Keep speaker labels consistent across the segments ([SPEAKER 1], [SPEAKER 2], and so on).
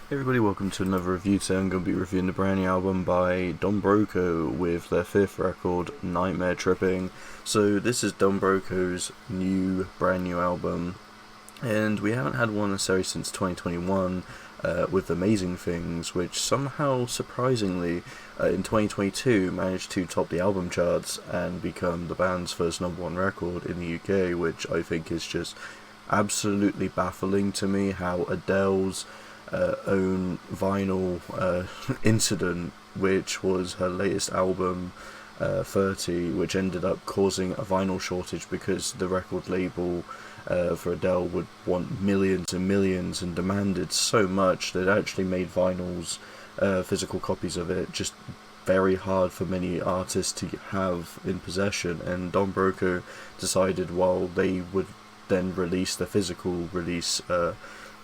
[SPEAKER 1] Hey everybody, welcome to another review. Today I'm going to be reviewing the brand new album by BROCO with their fifth record, Nightmare Tripping. So this is BROCO's brand new album, and we haven't had one necessarily since 2021 with Amazing Things, which somehow, surprisingly, in 2022 managed to top the album charts and become the band's first #1 record in the UK, which I think is just absolutely baffling to me how Adele's own vinyl incident, which was her latest album, 30, which ended up causing a vinyl shortage because the record label for Adele would want millions and millions and demanded so much that it actually made vinyls, physical copies of it, just very hard for many artists to have in possession. And BROCO decided, while they would then release the physical release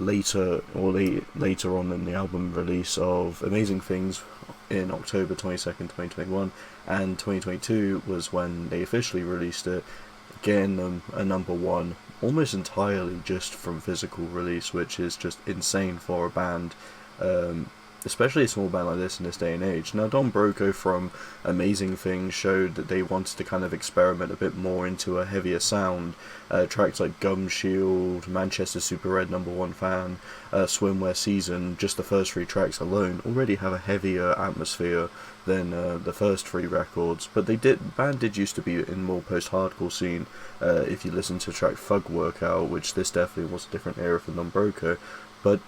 [SPEAKER 1] later on in the album release of Amazing Things in October 22nd, 2021, and 2022 was when they officially released it, again a #1 almost entirely just from physical release, which is just insane for a band, especially a small band like this in this day and age. Now, BROCO from Amazing Things showed that they wanted to kind of experiment a bit more into a heavier sound. Tracks like Gum Shield, Manchester Super Red, #1 Fan, Swimwear Season, just the first three tracks alone already have a heavier atmosphere than the first three records. But the band did used to be in more post-hardcore scene. If you listen to track Thug Workout, which this definitely was a different era for BROCO, but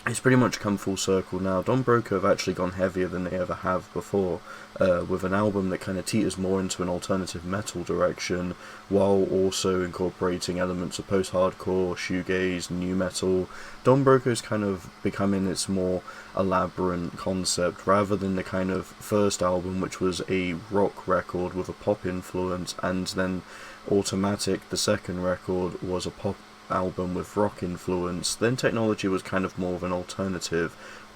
[SPEAKER 1] it's pretty much come full circle now. BROCO have actually gone heavier than they ever have before, with an album that kind of teeters more into an alternative metal direction, while also incorporating elements of post-hardcore, shoegaze, new metal. BROCO's kind of becoming its more elaborate concept, rather than the kind of first album, which was a rock record with a pop influence, and then Automatic, the second record, was a pop album with rock influence. Then Technology was kind of more of an alternative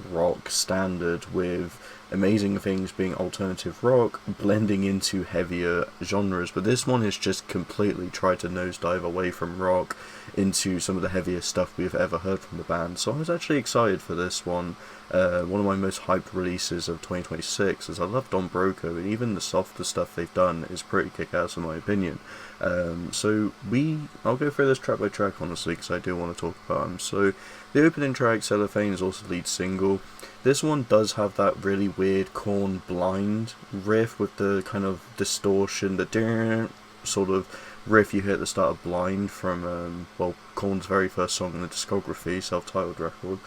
[SPEAKER 1] rock standard, with Amazing Things being alternative rock blending into heavier genres. But this one has just completely tried to nosedive away from rock into some of the heaviest stuff we've ever heard from the band. So I was actually excited for this one. One of my most hyped releases of 2026, as I love BROCO, and even the softer stuff they've done is pretty kick-ass in my opinion. I'll go through this track by track, honestly, because I do want to talk about them. So the opening track, Cellophane, is also the lead single. This one does have that really weird Korn Blind riff with the kind of distortion, the sort of riff you hear at the start of Blind from, Korn's very first song in the discography, self-titled record,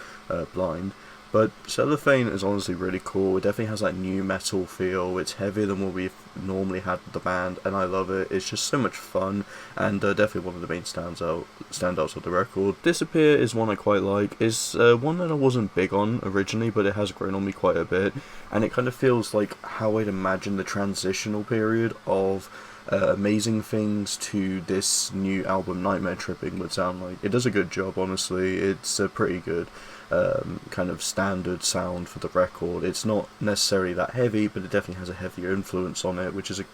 [SPEAKER 1] Blind. But Cellophane is honestly really cool. It definitely has that new metal feel. It's heavier than what we've normally had with the band, and I love it. It's just so much fun, and definitely one of the main standouts of the record. Disappear is one I quite like. It's one that I wasn't big on originally, but it has grown on me quite a bit, and it kind of feels like how I'd imagine the transitional period of Amazing Things to this new album, Nightmare Tripping, would sound like. It does a good job, honestly. It's pretty good. Kind of standard sound for the record. It's not necessarily that heavy, but it definitely has a heavier influence on it, which is a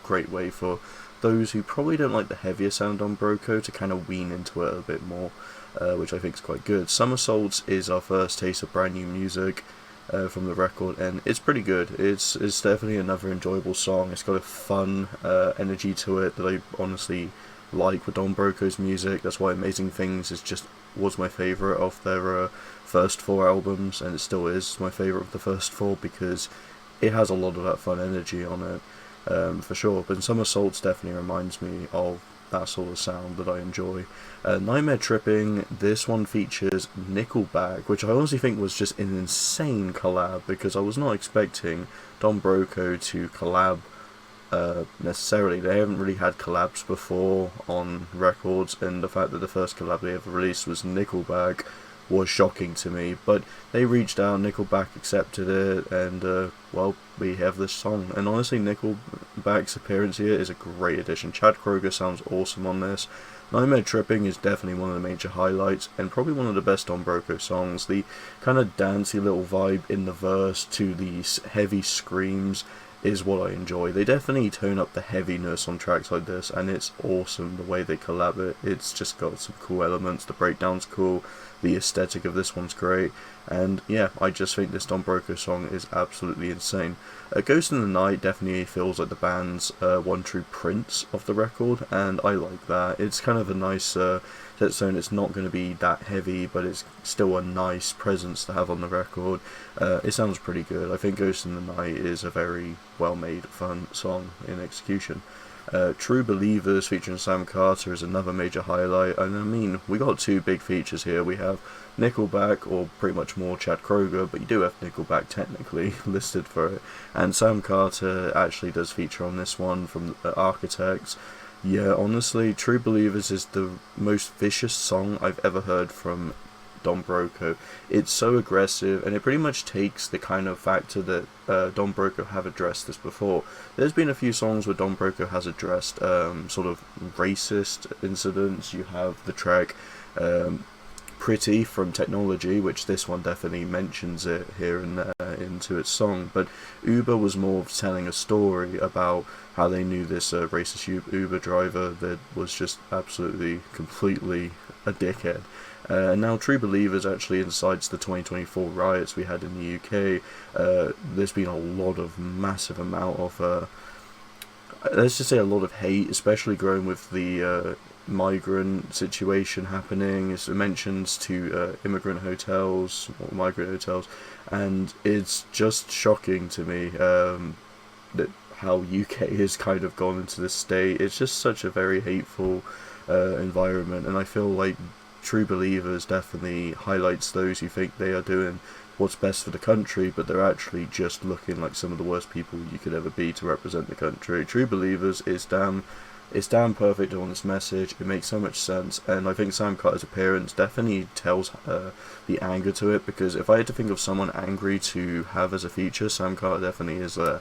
[SPEAKER 1] great way for those who probably don't like the heavier sound on BROCO to kind of wean into it a bit more, which I think is quite good. Somersaults is our first taste of brand new music from the record, and it's pretty good. It's definitely another enjoyable song. It's got a fun energy to it that I honestly like with BROCO's music. That's why Amazing Things was my favourite of their first four albums, and it still is my favourite of the first four, because it has a lot of that fun energy on it, for sure. But Somersaults definitely reminds me of that sort of sound that I enjoy. Nightmare Tripping, this one features Nickelback, which I honestly think was just an insane collab, because I was not expecting BROCO to collab necessarily. They haven't really had collabs before on records, and the fact that the first collab they ever released was Nickelback was shocking to me. But they reached out, Nickelback accepted it, and we have this song. And honestly, Nickelback's appearance here is a great addition. Chad Kroeger sounds awesome on this. Nightmare Tripping is definitely one of the major highlights, and probably one of the best BROCO songs. The kind of dancey little vibe in the verse to these heavy screams is what I enjoy. They definitely tone up the heaviness on tracks like this, and it's awesome the way they collab it. It's just got some cool elements. The breakdown's cool. the aesthetic of this one's great, and yeah, I just think this Don Broco song is absolutely insane. Ghost in the Night definitely feels like the band's one true Prince of the record, and I like that. It's kind of a nice set zone. It's not going to be that heavy, but it's still a nice presence to have on the record. It sounds pretty good. I think Ghost in the Night is a very well made, fun song in execution. True Believers featuring Sam Carter is another major highlight, and I mean, we got two big features here. We have Nickelback, or pretty much more Chad Kroeger, but you do have Nickelback technically listed for it, and Sam Carter actually does feature on this one from Architects. Yeah, honestly, True Believers is the most vicious song I've ever heard from Don Broco. It's so aggressive, and it pretty much takes the kind of factor that Don Broco have addressed this before. There's been a few songs where Don Broco has addressed sort of racist incidents. You have the track Pretty from Technology, which this one definitely mentions it here and there into its song, but Uber was more of telling a story about how they knew this racist Uber driver that was just absolutely, completely a dickhead. Now True Believers actually incites the 2024 riots we had in the UK. There's been a lot of massive amount of let's just say a lot of hate, especially growing with the migrant situation happening. It mentions to immigrant hotels or migrant hotels, and it's just shocking to me that how UK has kind of gone into this state. It's just such a very hateful environment, and I feel like True Believers definitely highlights those who think they are doing what's best for the country, but they're actually just looking like some of the worst people you could ever be to represent the country. True Believers is damn perfect on this message. It makes so much sense, and I think Sam Carter's appearance definitely tells the anger to it, because if I had to think of someone angry to have as a feature, Sam Carter definitely is there.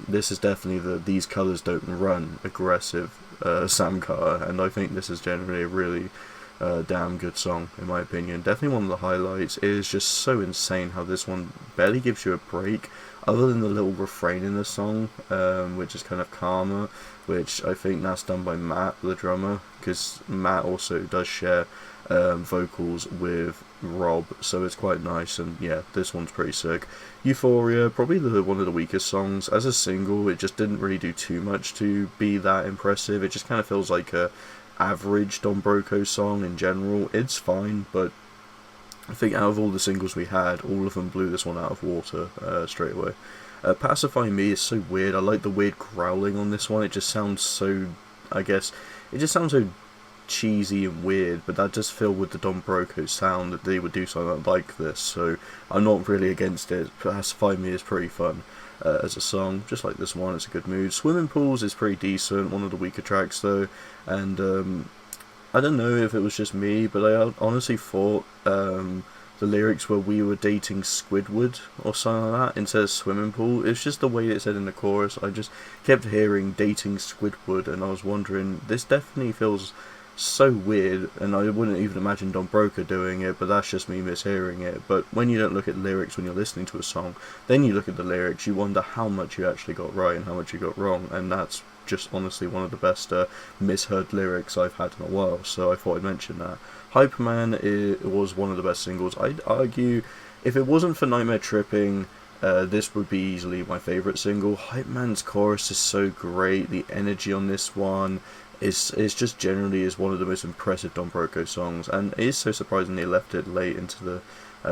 [SPEAKER 1] This is definitely the These Colours Don't Run aggressive Sam Carter, and I think this is generally a really damn good song in my opinion. Definitely one of the highlights. It is just so insane how this one barely gives you a break, other than the little refrain in the song, which is kind of calmer, which I think that's done by Matt, the drummer, because Matt also does share vocals with Rob, so it's quite nice, and yeah, this one's pretty sick. Euphoria, probably one of the weakest songs. As a single, it just didn't really do too much to be that impressive. It just kind of feels like a average Don Broco song in general. It's fine, but I think out of all the singles we had, all of them blew this one out of water straight away. Pacify Me is so weird. I like the weird growling on this one. It just sounds so, I guess, it just sounds so cheesy and weird, but that does feel with the Don Broco sound that they would do something like this, so I'm not really against it. Pacify Me is pretty fun as a song, just like this one. It's a good mood. Swimming Pools is pretty decent, one of the weaker tracks though, and I don't know if it was just me, but I honestly thought the lyrics were "we were dating Squidward" or something like that instead of swimming pool. It's just the way it said in the chorus. I just kept hearing dating Squidward, and I was wondering, this definitely feels so weird, and I wouldn't even imagine Don Broco doing it, but that's just me mishearing it. But when you don't look at lyrics when you're listening to a song, then you look at the lyrics, you wonder how much you actually got right and how much you got wrong, and that's just honestly one of the best misheard lyrics I've had in a while, so I thought I'd mention that. Hyperman was one of the best singles. I'd argue, if it wasn't for Nightmare Tripping, this would be easily my favourite single. Hyperman's chorus is so great, the energy on this one is just generally is one of the most impressive Don Broco songs, and it is so surprising they left it late into the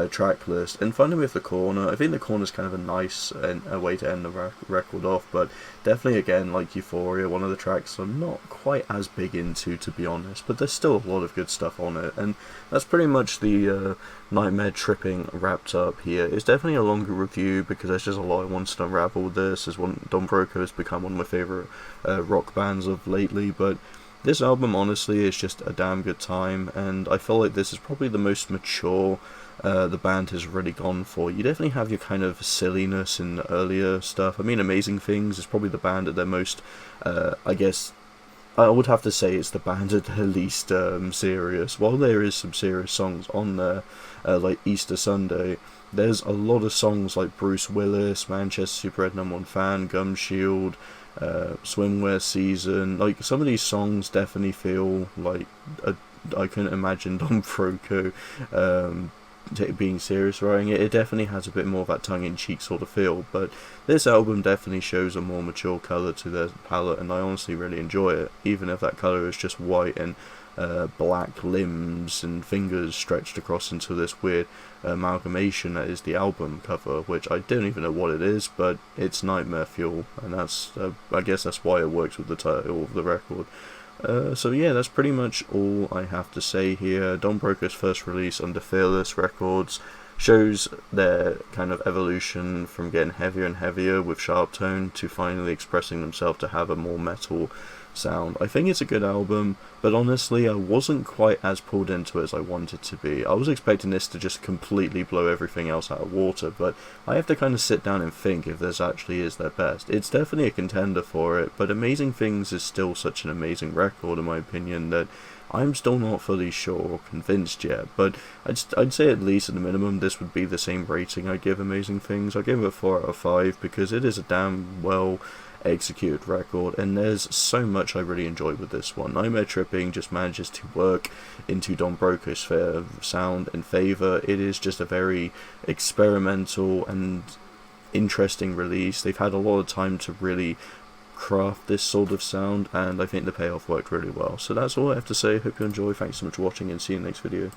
[SPEAKER 1] track list. And finally with The Corner, I think The Corner is kind of a nice a way to end the record off, but definitely again, like Euphoria, one of the tracks I'm not quite as big into, to be honest, but there's still a lot of good stuff on it, and that's pretty much the Nightmare Tripping wrapped up here. It's definitely a longer review because there's just a lot I wanted to unravel with this, as Don Broco has become one of my favourite rock bands of lately, but this album honestly is just a damn good time, and I feel like this is probably the most mature the band has really gone for. You definitely have your kind of silliness in the earlier stuff. I mean, Amazing Things is probably the band at their most, I guess, I would have to say it's the band at their least serious. While there is some serious songs on there, like Easter Sunday, there's a lot of songs like Bruce Willis, Manchester Super Red #1 Fan, Gum Shield, Swimwear Season. Like, some of these songs definitely feel like I couldn't imagine Don BROCO being serious writing it. It definitely has a bit more of that tongue-in-cheek sort of feel, but this album definitely shows a more mature colour to their palette, and I honestly really enjoy it, even if that colour is just white and black limbs and fingers stretched across into this weird amalgamation that is the album cover, which I don't even know what it is, but it's Nightmare Fuel, and that's I guess that's why it works with the title of the record. So yeah, that's pretty much all I have to say here. Don BROCO's first release under Fearless Records shows their kind of evolution from getting heavier and heavier with sharp tone to finally expressing themselves to have a more metal sound. I think it's a good album, but honestly I wasn't quite as pulled into it as I wanted to be. I was expecting this to just completely blow everything else out of water, but I have to kind of sit down and think if this actually is their best. It's definitely a contender for it, but Amazing Things is still such an amazing record in my opinion that I'm still not fully sure or convinced yet, but I'd say at least at the minimum this would be the same rating I give Amazing Things. I give it a 4 out of 5 because it is a damn well executed record, and there's so much I really enjoy with this one. Nightmare Tripping just manages to work into Don BROCO's sound and favour. It is just a very experimental and interesting release. They've had a lot of time to really craft this sort of sound, and I think the payoff worked really well. So that's all I have to say. Hope you enjoy. Thanks so much for watching, and see you in the next video.